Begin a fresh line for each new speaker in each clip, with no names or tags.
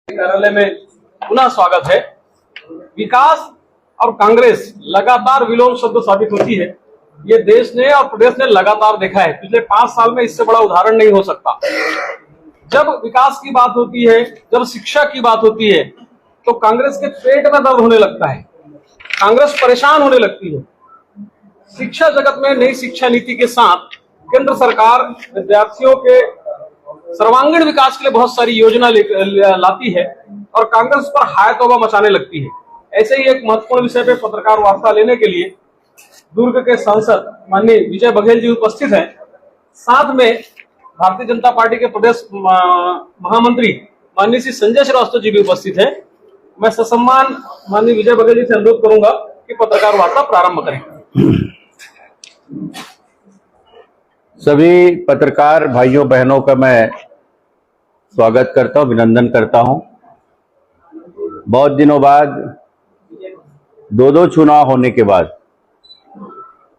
कार्यालय में पुनः स्वागत है। विकास और कांग्रेस लगातार विलोम शब्द साबित होती है। ये देश ने और प्रदेश ने लगातार देखा है। पिछले 5 साल में इससे बड़ा उदाहरण नहीं हो सकता। जब विकास की बात होती है, जब शिक्षा की बात होती है, तो कांग्रेस के पेट में दर्द होने लगता है। कांग्रेस परेशान होने लगती है। शिक्षा जगत में नई शिक्षा नीति के साथ केंद्र सरकार विद्यार्थियों के सर्वांगीण विकास के लिए बहुत सारी योजना लाती है और कांग्रेस पर हाय तौबा मचाने लगती है। ऐसे ही एक महत्वपूर्ण विषय पर पत्रकार वार्ता लेने के लिए दुर्ग के सांसद माननीय विजय बघेल जी उपस्थित हैं। साथ में भारतीय जनता पार्टी के प्रदेश महामंत्री माननीय श्री संजय श्रीवास्तव जी भी उपस्थित हैं। मैं ससम्मान माननीय विजय बघेल जी से अनुरोध करूंगा कि पत्रकार वार्ता प्रारंभ करें।
सभी पत्रकार भाइयों बहनों का मैं स्वागत करता हूं, अभिनंदन करता हूं। बहुत दिनों बाद दो चुनाव होने के बाद,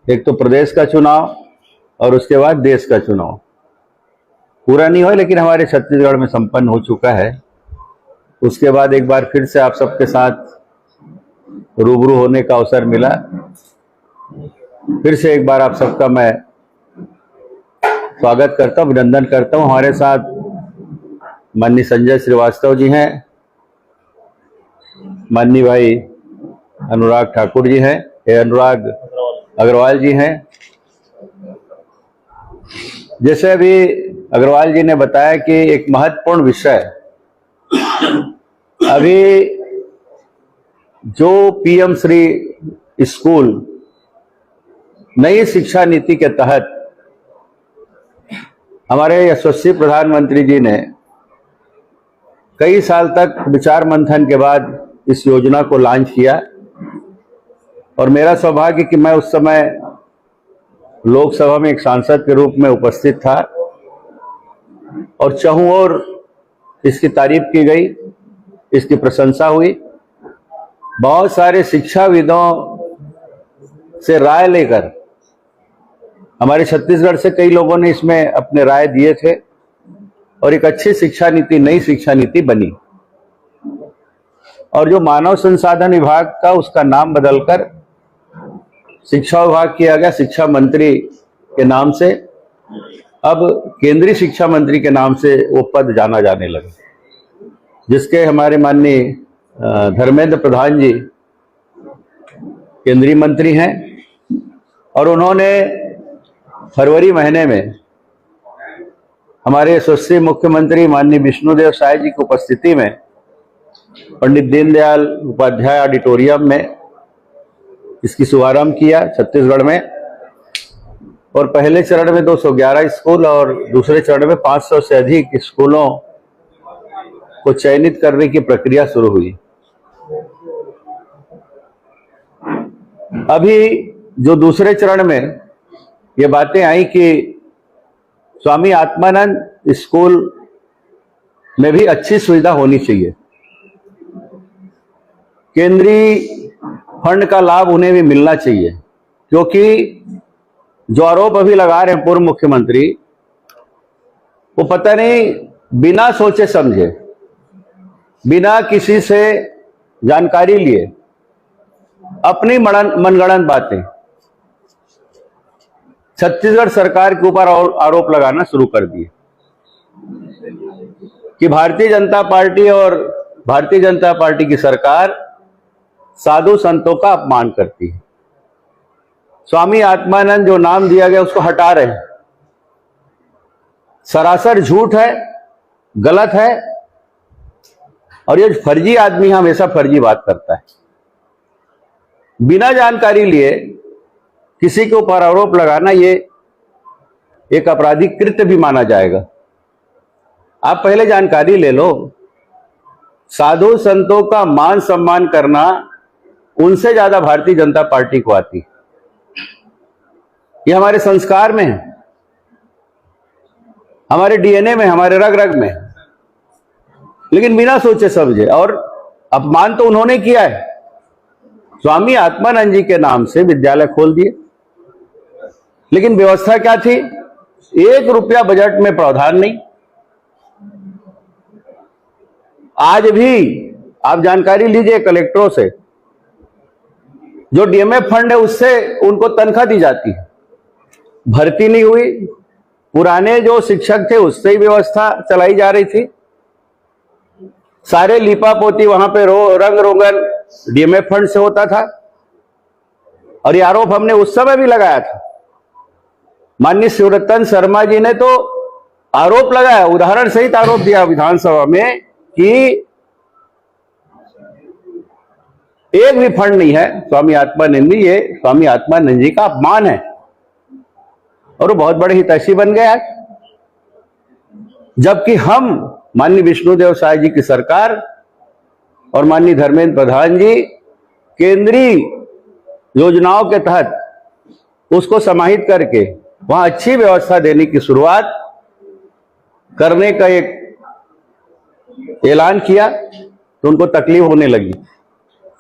एक तो प्रदेश का चुनाव और उसके बाद देश का चुनाव, पूरा नहीं हुआ लेकिन हमारे छत्तीसगढ़ में संपन्न हो चुका है। उसके बाद एक बार फिर से आप सबके साथ रूबरू होने का अवसर मिला। फिर से एक बार आप सबका मैं स्वागत करता हूं, अभिनंदन करता हूं। हमारे साथ माननीय संजय श्रीवास्तव जी हैं, माननीय भाई अनुराग ठाकुर जी हैं, अनुराग अग्रवाल जी हैं। जैसे अभी अग्रवाल जी ने बताया कि एक महत्वपूर्ण विषय, अभी जो पीएम श्री स्कूल नई शिक्षा नीति के तहत हमारे यशस्वी प्रधानमंत्री जी ने कई साल तक विचार मंथन के बाद इस योजना को लॉन्च किया और मेरा सौभाग्य कि मैं उस समय लोकसभा में एक सांसद के रूप में उपस्थित था और चारों ओर इसकी तारीफ की गई, इसकी प्रशंसा हुई। बहुत सारे शिक्षाविदों से राय लेकर हमारे छत्तीसगढ़ से कई लोगों ने इसमें अपने राय दिए थे और एक अच्छी शिक्षा नीति, नई शिक्षा नीति बनी। और जो मानव संसाधन विभाग था उसका नाम बदलकर शिक्षा विभाग किया गया, शिक्षा मंत्री के नाम से। अब केंद्रीय शिक्षा मंत्री के नाम से वो पद जाना जाने लगा, जिसके हमारे माननीय धर्मेंद्र प्रधान जी केंद्रीय मंत्री हैं और उन्होंने फरवरी महीने में हमारे यशस्वी मुख्यमंत्री माननीय विष्णुदेव साय जी की उपस्थिति में पंडित दीनदयाल उपाध्याय ऑडिटोरियम में इसकी शुभारंभ किया छत्तीसगढ़ में। और पहले चरण में 211 स्कूल और दूसरे चरण में 500 से अधिक स्कूलों को चयनित करने की प्रक्रिया शुरू हुई। अभी जो दूसरे चरण में ये बातें आई कि स्वामी आत्मानंद स्कूल में भी अच्छी सुविधा होनी चाहिए, केंद्रीय फंड का लाभ उन्हें भी मिलना चाहिए, क्योंकि जो आरोप अभी लगा रहे हैं पूर्व मुख्यमंत्री, वो पता नहीं बिना सोचे समझे, बिना किसी से जानकारी लिए अपनी मनगढ़ंत बातें छत्तीसगढ़ सरकार के ऊपर आरोप लगाना शुरू कर दिए कि भारतीय जनता पार्टी और भारतीय जनता पार्टी की सरकार साधु संतों का अपमान करती है। स्वामी आत्मानंद जो नाम दिया गया उसको हटा रहे हैं। सरासर झूठ है, गलत है और ये फर्जी आदमी हमेशा फर्जी बात करता है। बिना जानकारी लिए किसी के ऊपर आरोप लगाना ये एक आपराधिक कृत्य भी माना जाएगा। आप पहले जानकारी ले लो। साधु संतों का मान सम्मान करना उनसे ज्यादा भारतीय जनता पार्टी को आती है। ये हमारे संस्कार में है, हमारे डीएनए में, हमारे रग रग में। लेकिन बिना सोचे समझे, और अपमान तो उन्होंने किया है। स्वामी आत्मानंद जी के नाम से विद्यालय खोल दिए, लेकिन व्यवस्था क्या थी? 1 रुपया बजट में प्रावधान नहीं। आज भी आप जानकारी लीजिए कलेक्टरों से, जो डीएमएफ फंड है उससे उनको तनख्वाह दी जाती है, भर्ती नहीं हुई। पुराने जो शिक्षक थे उससे ही व्यवस्था चलाई जा रही थी। सारे लीपा पोती वहां पे रंग रोगन डीएमएफ फंड से होता था, और ये आरोप हमने उस समय भी लगाया था। माननीय शिवरतन शर्मा जी ने तो आरोप लगाया, उदाहरण सहित आरोप दिया विधानसभा में कि एक भी फंड नहीं है स्वामी आत्मानंद जी, ये स्वामी आत्मानंद जी का अपमान है, और वो बहुत बड़े हितैषी बन गया। जबकि हम माननीय विष्णुदेव साय जी की सरकार और माननीय धर्मेंद्र प्रधान जी केंद्रीय योजनाओं के तहत उसको समाहित करके वहां अच्छी व्यवस्था देने की शुरुआत करने का एक ऐलान किया, तो उनको तकलीफ होने लगी।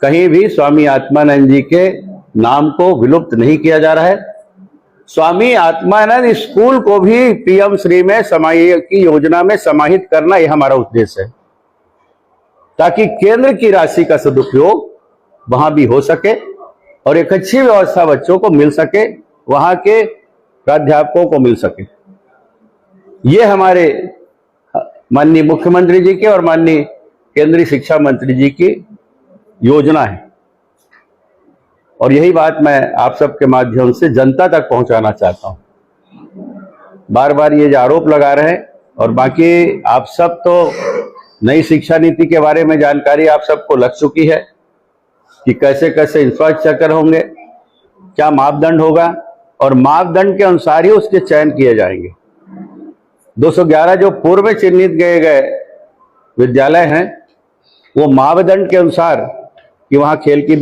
कहीं भी स्वामी आत्मानंद जी के नाम को विलुप्त नहीं किया जा रहा है। स्वामी आत्मानंद स्कूल को भी पीएम श्री में की योजना में समाहित करना, यह हमारा उद्देश्य है, ताकि केंद्र की राशि का सदुपयोग वहां भी हो सके और एक अच्छी व्यवस्था बच्चों को मिल सके, वहां के प्राध्यापकों को मिल सके। ये हमारे माननीय मुख्यमंत्री जी के और माननीय केंद्रीय शिक्षा मंत्री जी की योजना है, और यही बात मैं आप सबके माध्यम से जनता तक पहुंचाना चाहता हूं। बार बार ये जो आरोप लगा रहे हैं, और बाकी आप सब तो नई शिक्षा नीति के बारे में जानकारी आप सबको लग चुकी है कि कैसे कैसे इंफ्रास्ट्रक्चर होंगे, क्या मापदंड होगा, और मापदंड के अनुसार ही उसके चयन किए जाएंगे। 211 जो पूर्व में चिन्हित गए विद्यालय हैं, वो मापदंड के अनुसार कि वहां खेल की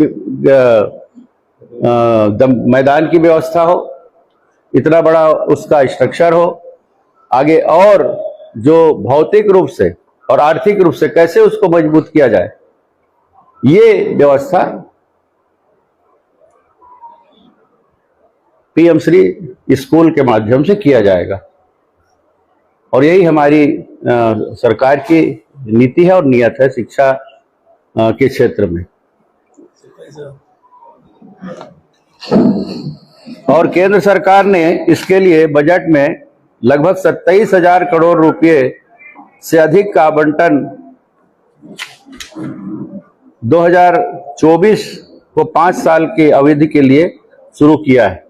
मैदान की व्यवस्था हो, इतना बड़ा उसका स्ट्रक्चर हो, आगे और जो भौतिक रूप से और आर्थिक रूप से कैसे उसको मजबूत किया जाए, ये व्यवस्था पीएम श्री स्कूल के माध्यम से किया जाएगा। और यही हमारी सरकार की नीति है और नियत है शिक्षा के क्षेत्र में। और केंद्र सरकार ने इसके लिए बजट में लगभग 27,000 करोड़ रुपए से अधिक का आवंटन 2024 को 5 साल की अवधि के लिए शुरू किया है।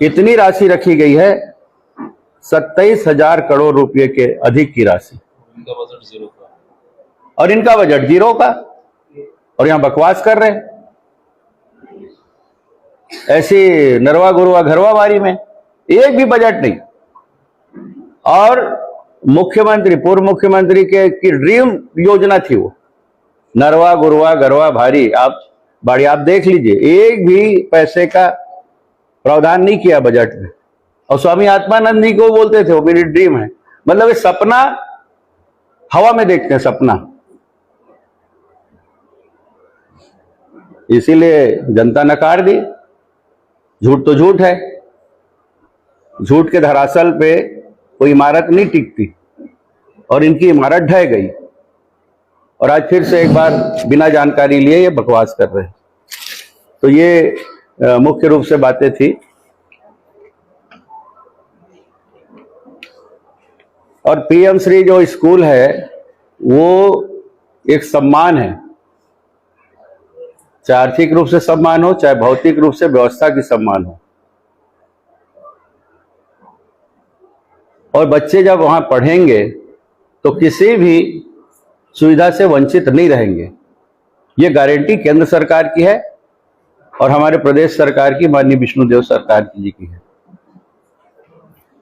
इतनी राशि रखी गई है, 27,000 करोड़ रुपए के अधिक की राशि।
इनका बजट जीरो का,
और इनका बजट जीरो का, और यहां बकवास कर रहे हैं। ऐसी नरवा गुरुआ घरवा बारी में एक भी बजट नहीं। और मुख्यमंत्री, पूर्व मुख्यमंत्री के की ड्रीम योजना थी वो, नरवा गुरुआ घरवा भारी आप बाड़ी, आप देख लीजिए, एक भी पैसे का प्रावधान नहीं किया बजट में। और स्वामी आत्मानंद जी को बोलते थे वो मेरी ड्रीम है, मतलब ये सपना हवा में देखते हैं, सपना। इसीलिए जनता नकार दी। झूठ तो झूठ है, झूठ के धरातल पे कोई इमारत नहीं टिकती, और इनकी इमारत ढह गई, और आज फिर से एक बार बिना जानकारी लिए ये बकवास कर रहे हैं। तो ये मुख्य रूप से बातें थी। और पीएम श्री जो स्कूल है वो एक सम्मान है, चाहे आर्थिक रूप से सम्मान हो, चाहे भौतिक रूप से व्यवस्था की सम्मान हो। और बच्चे जब वहां पढ़ेंगे तो किसी भी सुविधा से वंचित नहीं रहेंगे। ये गारंटी केंद्र सरकार की है और हमारे प्रदेश सरकार की, माननीय विष्णुदेव सरकार जी की है।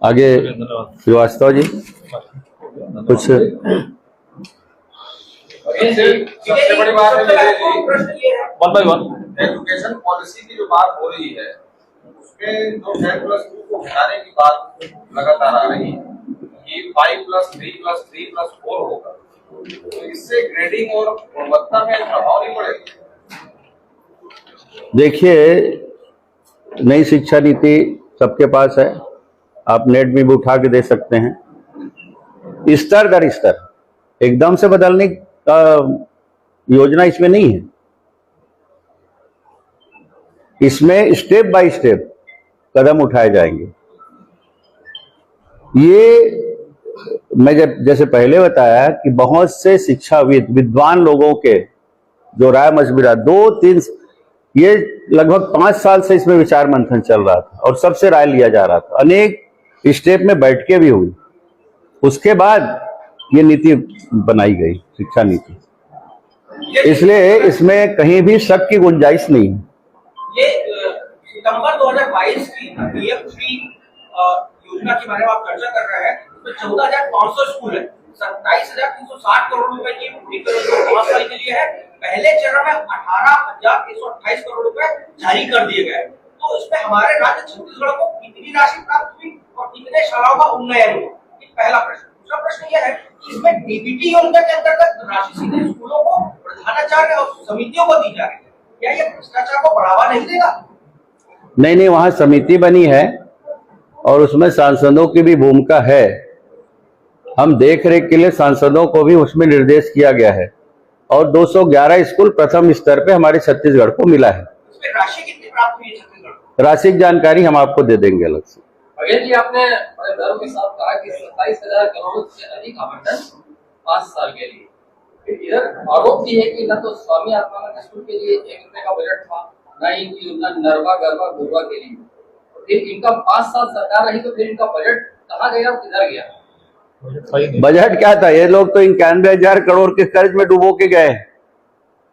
आगे श्रीवास्तव जी कुछ।
सबसे बड़ी बात है Vijay ji,
one by one
education policy की जो बात हो रही है उसमें जो 10+2 को हटाने की बात लगातार आ रही है कि 5+3+3+4 होगा, तो इससे ग्रेडिंग और गुणवत्ता में प्रभाव नहीं पड़ेगा।
देखिए, नई शिक्षा नीति सबके पास है, आप नेट में भी उठा के दे सकते हैं। स्तर दर स्तर एकदम से बदलने का योजना इसमें नहीं है। इसमें स्टेप बाय स्टेप कदम उठाए जाएंगे। ये मैं जैसे पहले बताया कि बहुत से शिक्षाविद विद्वान लोगों के जो राय मशविरा 2-3 ये लगभग 5 साल से इसमें विचार मंथन चल रहा था और सबसे राय लिया जा रहा था। अनेक स्टेप में बैठकें भी हुई, उसके बाद ये नीति बनाई गई, शिक्षा नीति। इसलिए इसमें कहीं भी शक की गुंजाइश नहीं है।
ये सितंबर 2022 की पीएम3 योजना के बारे में आप चर्चा कर रहे हैं। तो 14,500 स्कूल है, 27,360 करोड़ रुपए की 5 साल के लिए है। पहले चरण में 18,128 करोड़ रुपए जारी कर दिए गए। तो इसमें हमारे राज्य छत्तीसगढ़ को कितनी राशि प्राप्त हुई और कितने शालाओं का उन्नयन हुआ, ये पहला प्रश्न। दूसरा प्रश्न यह है कि इसमें डीबीटी योजना के अंतर्गत राशि सीधे स्कूलों को, प्रधानाचार्य और समितियों को दी जा रही है। क्या ये भ्रष्टाचार को बढ़ावा नहीं देगा?
नहीं, वहां समिति बनी है और उसमें सांसदों की भी भूमिका है। हम देख रेख के लिए सांसदों को भी उसमें निर्देश किया गया है और 211 स्कूल प्रथम स्तर पे हमारे छत्तीसगढ़ को मिला है।
इसमें राशि कितनी प्राप्त हुई है छत्तीसगढ़ को?
राशि की जानकारी हम आपको दे देंगे अलग से।
बघेल जी, आपने बड़े गर्व के साथ कहा कि 27,000 करोड़ से अधिक आवंटन 5 साल के लिए। इधर आरोप भी है कि न तो स्वामी आत्मानंद स्कूल के लिए 1 रुपए का बजट था, न इनकी योजना नरवा गरवा गुरवा के लिए। फिर इनका 5 साल सरकार रही तो फिर इनका बजट कहाँ गया और किधर गया?
बजट क्या था? ये लोग तो 91,000 करोड़ के कर्ज में डूबो के गए।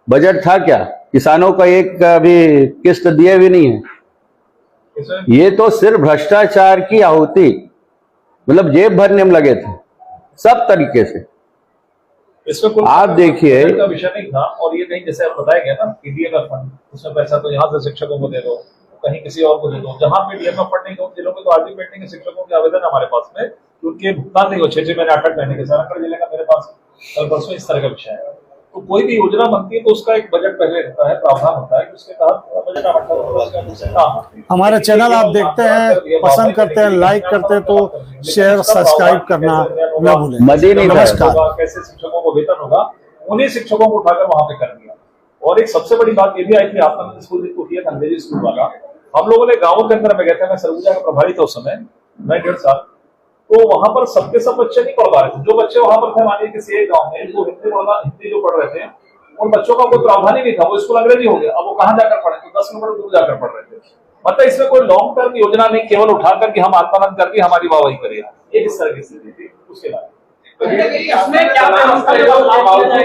बजट था क्या? किसानों का एक अभी किस्त दिए भी नहीं है। ये तो सिर्फ भ्रष्टाचार की आहुति, मतलब जेब भरने में लगे थे सब तरीके से।
इसमें
आप देखिए,
का विषय नहीं था। और ये नहीं, जैसे बताया गया ना पीडीएफ फंड, उसमें पैसा तो यहाँ से शिक्षकों को दे दो, कहीं किसी और को दे दो। जहां पीडीएफ फंड नहीं, उन जिलों में तो आज भी पेंडिंग है शिक्षकों के आवेदन हमारे पास में, उनके भुगतान नहीं हो 6 महीने 8 महीने के। सारंगढ़ जिले का मेरे पास कल परसों इस तरह का विषय है। तो कोई भी योजना बनती है तो उसका एक बजट पहले रहता है, प्रावधान होता है कि उसके तहत बजट आवंटन होता है।
हमारे चैनल आप देखते हैं, पसंद करते हैं, लाइक करते हैं, तो शेयर सब्सक्राइब करना न भूलें।
नमस्कार।
कैसे शिक्षकों को वेतन होगा, उन्हीं शिक्षकों को उठाकर वहां पे कर दिया। और एक सबसे बड़ी बात ये भी आई थी, आत्मानंद स्कूल जिसको किया था अंग्रेजी स्कूल वाला, हम लोगों ने गाँव के अंदर में गए थे, मैं सरगुजा का प्रभारी था उस समय, मैं 1.5 साल। तो वहां पर सबके सब बच्चे नहीं पढ़ पा रहे थे। जो बच्चे वहां पर थे, मानिए किसी एक गाँव में जो हिंदी जो पढ़ रहे थे, उन बच्चों का कोई प्रावधान ही नहीं था। वो स्कूल अंग्रेजी हो गया, अब वो कहाँ जाकर पढ़े? तो 10 किलोमीटर दूर जाकर पढ़ रहे थे। मतलब इसमें कोई लॉन्ग टर्म योजना नहीं, केवल उठा करके हम आत्मानंद करके हमारी वाहवाही करेगा, ये किस तरह की स्थिति थी। उसके बाद
इसमें क्या व्यवस्था है?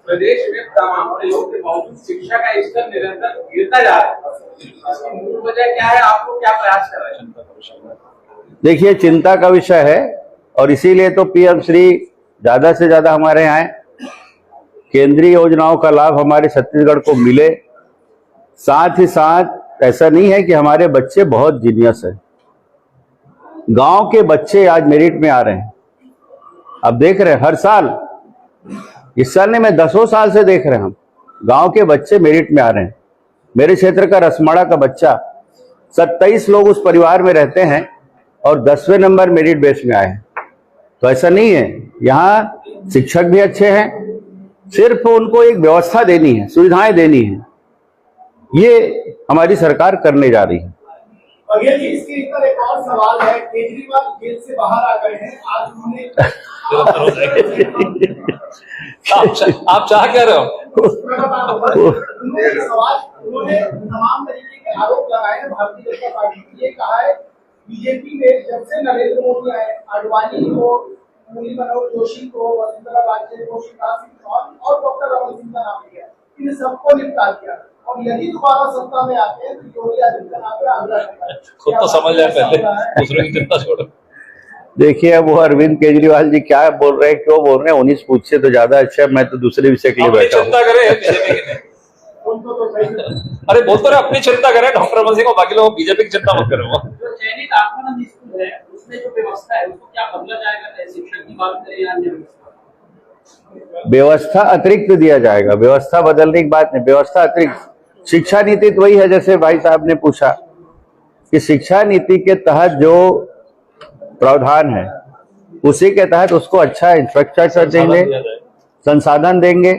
प्रदेश में तमाम प्रयोग के बावजूद शिक्षा का स्तर निरंतर गिरता जा रहा है। इसकी मूल वजह क्या है? आपको क्या प्रयास कर रहे हैं?
देखिए, चिंता का विषय है और इसीलिए तो पीएम श्री ज्यादा से ज्यादा हमारे यहाँ केंद्रीय योजनाओं का लाभ हमारे छत्तीसगढ़ को मिले। साथ ही साथ ऐसा नहीं है कि हमारे बच्चे बहुत जीनियस है, गांव के बच्चे आज मेरिट में आ रहे हैं। अब देख रहे हैं हर साल, इस साल नहीं, मैं 10 साल से देख रहे हैं, हम गांव के बच्चे मेरिट में आ रहे हैं। मेरे क्षेत्र का रसमाड़ा का बच्चा, 27 लोग उस परिवार में रहते हैं और 10वें नंबर मेरिट बेस में आए हैं। तो ऐसा नहीं है, यहाँ शिक्षक भी अच्छे हैं, सिर्फ उनको एक व्यवस्था देनी है, सुविधाएं देनी है, ये हमारी सरकार करने जा रही है।
बघेल जी, इसके ऊपर एक और सवाल है। केजरीवाल जेल से बाहर आ गए हैं, आज उन्होंने
आप चाह क्या रहे हो?
उन्होंने तमाम तरीके के आरोप लगाए हैं भारतीय जनता पार्टी की। ये कहा है बीजेपी में जब से नरेंद्र मोदी आए, आडवाणी को, मुरली मनोहर जोशी को, वसुंधरा राजे को, शिवराज सिंह चौहान और डॉक्टर रमन सिंह का नाम लिया, इन सबको निपटा दिया। और यदि दोबारा सत्ता में आते हैं तो योगी आदित्यनाथ पे आग्रह
खुद तो समझ जाए पहले, दूसरों की चिंता छोड़ो।
देखिए, अब वो अरविंद केजरीवाल जी क्या बोल रहे हैं, क्यों बोल रहे हैं, 19 पूछे तो ज्यादा अच्छा है। मैं तो दूसरे विषय के लिए बैठा हूँ।
चिंता करें बीजेपी की नहीं। अरे बोल तो रहे अपनी चिंता करें डॉक्टर रमन सिंह को, बाकी लोग बीजेपी की चिंता मत करो।
जो चयनित आत्मानंद स्कूल है, उसमें जो व्यवस्था है उसको क्या बदला जाएगा? शिक्षक की बात करें या अन्य
व्यवस्था अतिरिक्त दिया जाएगा, व्यवस्था बदलने की बात नहीं, व्यवस्था अतिरिक्त। शिक्षा नीति तो वही है, जैसे भाई साहब ने पूछा कि शिक्षा नीति के तहत जो प्रावधान है उसी के तहत उसको अच्छा इंफ्रास्ट्रक्चर देंगे, संसाधन देंगे,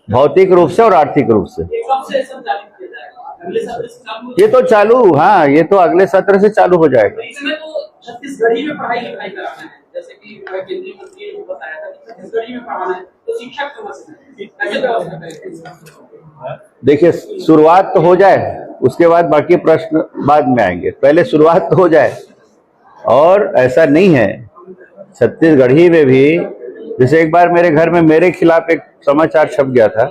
भौतिक रूप से और आर्थिक रूप से।
कब से सब चालू किया जाएगा? अगले सत्र से चालू हो
ये तो चालू, हाँ, ये तो अगले सत्र से चालू हो जाएगा।
तो इसमें तो छत्तीसगढ़ी में पढ़ाई लिखाई कराना है, जैसे कि केंद्रीय मंत्री ने बताया था कि छत्तीसगढ़ी में पढ़ाना है, तो शिक्षक समस्या है, कैसे व्यवस्था करेंगे?
देखिए, शुरुआत तो हो जाए, उसके बाद बाकी प्रश्न बाद में आएंगे, पहले शुरुआत तो हो जाए। और ऐसा नहीं है, छत्तीसगढ़ी में भी, जैसे एक बार मेरे घर में मेरे खिलाफ एक समाचार छप गया था,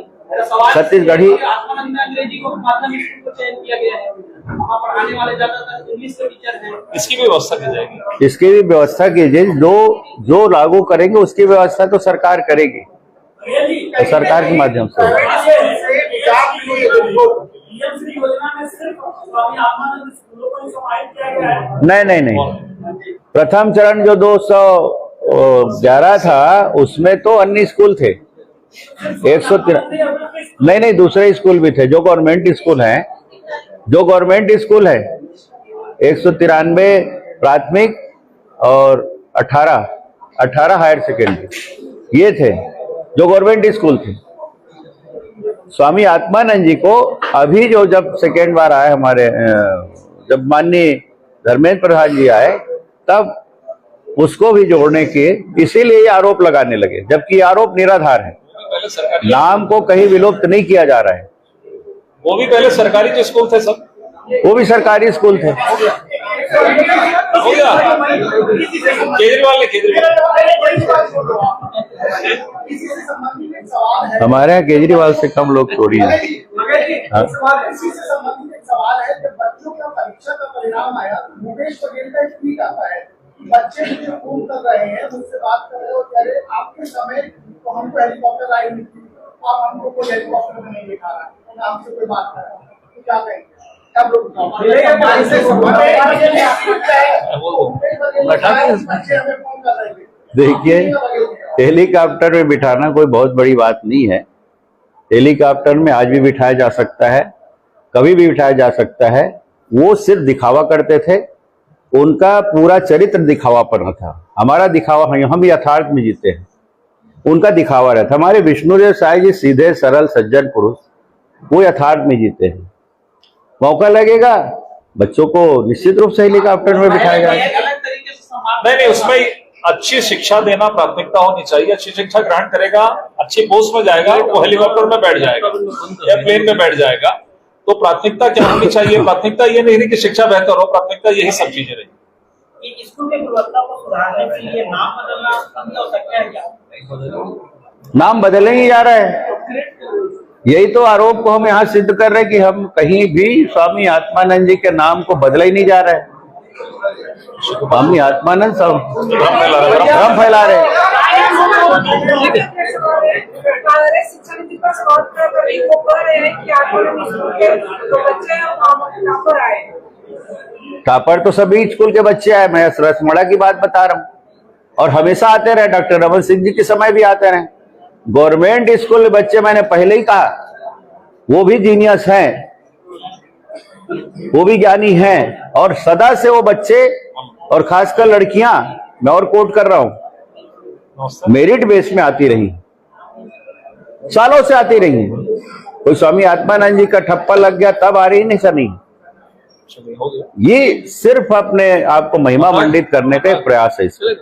छत्तीसगढ़ी
आत्मानंद में अंग्रेजी को माध्यमिक स्कूल को चयन किया गया है, वहाँ पढ़ाने वाले ज्यादातर इंग्लिश के टीचर हैं।
इसकी भी व्यवस्था की जाएगी।
इसकी भी व्यवस्था कीजिए, जो लागू करेंगे उसकी व्यवस्था तो सरकार करेगी, तो सरकार के माध्यम से। नहीं, प्रथम चरण जो 211 था उसमें तो अन्य स्कूल थे, 113 नहीं, दूसरे स्कूल भी थे जो गवर्नमेंट स्कूल हैं, 193 प्राथमिक और 18 हायर सेकेंडरी ये थे जो गवर्नमेंट स्कूल थे। स्वामी आत्मानंद जी को अभी जो जब सेकेंड बार आए हमारे, जब माननीय धर्मेंद्र प्रधान जी आए, तब उसको भी जोड़ने के इसीलिए आरोप लगाने लगे, जबकि आरोप निराधार है, नाम को कहीं विलुप्त नहीं किया जा रहा है।
वो भी पहले सरकारी जो स्कूल थे सब,
वो भी सरकारी स्कूल थे।
हो गया केजरीवाल
हमारे यहाँ केजरीवाल से कम लोग थोड़ी हैं। हाँ।
इसी से संबंधित एक सवाल है, जब बच्चों का परीक्षा का परिणाम आया, भूपेश बघेल का एक ट्वीट आता है, बच्चे जो फोन कर रहे हैं, मुझसे बात कर रहे हो, कह रहे आपके समय तो हमको हेलीकॉप्टर आई नहीं थी, आप हमको कोई हेलीकॉप्टर में नहीं दिखा रहा, आपसे कोई बात कर रहा है, तो क्या कहेंगे?
देखिए, हेलीकॉप्टर में बिठाना कोई बहुत बड़ी बात नहीं है। हेलीकॉप्टर में आज भी बिठाया जा सकता है, कभी भी बिठाया जा सकता है। वो सिर्फ दिखावा करते थे, उनका पूरा चरित्र दिखावा पर था। हमारा दिखावा, हम यथार्थ में जीते हैं, उनका दिखावा रहता। हमारे विष्णुदेव साय जी सीधे सरल सज्जन पुरुष, वो यथार्थ में जीते हैं। मौका लगेगा बच्चों को निश्चित रूप से हेलीकॉप्टर में बिठाया जाएगा।
नहीं, उसमें अच्छी शिक्षा देना प्राथमिकता होनी चाहिए। अच्छी शिक्षा ग्रहण करेगा, अच्छी पोस्ट में जाएगा, वो हेलीकॉप्टर में बैठ जाएगा या प्लेन में बैठ जाएगा। तो प्राथमिकता क्या होनी चाहिए? प्राथमिकता ये नहीं कि शिक्षा बेहतर हो, प्राथमिकता यही सब चीजें रही।
स्कूल की गुणवत्ता को सुधारने के लिए नाम बदलना संभव हो सकता है क्या?
नाम बदलने ही जा रहा है। यही तो आरोप को हम यहाँ सिद्ध कर रहे हैं कि हम कहीं भी स्वामी आत्मानंद जी के नाम को बदला ही नहीं जा रहा है। स्वामी आत्मानंद सब भ्रम फैला रहे। टॉपर तो सभी स्कूल के बच्चे आए, मैं रसमड़ा की बात बता रहा हूँ, और हमेशा आते रहे। डॉक्टर रमन सिंह जी के समय भी आते रहे। गवर्नमेंट स्कूल में बच्चे, मैंने पहले ही कहा, वो भी जीनियस हैं, वो भी ज्ञानी हैं, और सदा से वो बच्चे और खासकर लड़कियां, मैं और कोट कर रहा हूं, मेरिट बेस में आती रही, सालों से आती रही। कोई स्वामी आत्मानंद जी का ठप्पा लग गया तब आ रही, नहीं सर, नहीं। ये सिर्फ अपने आप को महिमा मंडित करने का एक प्रयास है इसमें।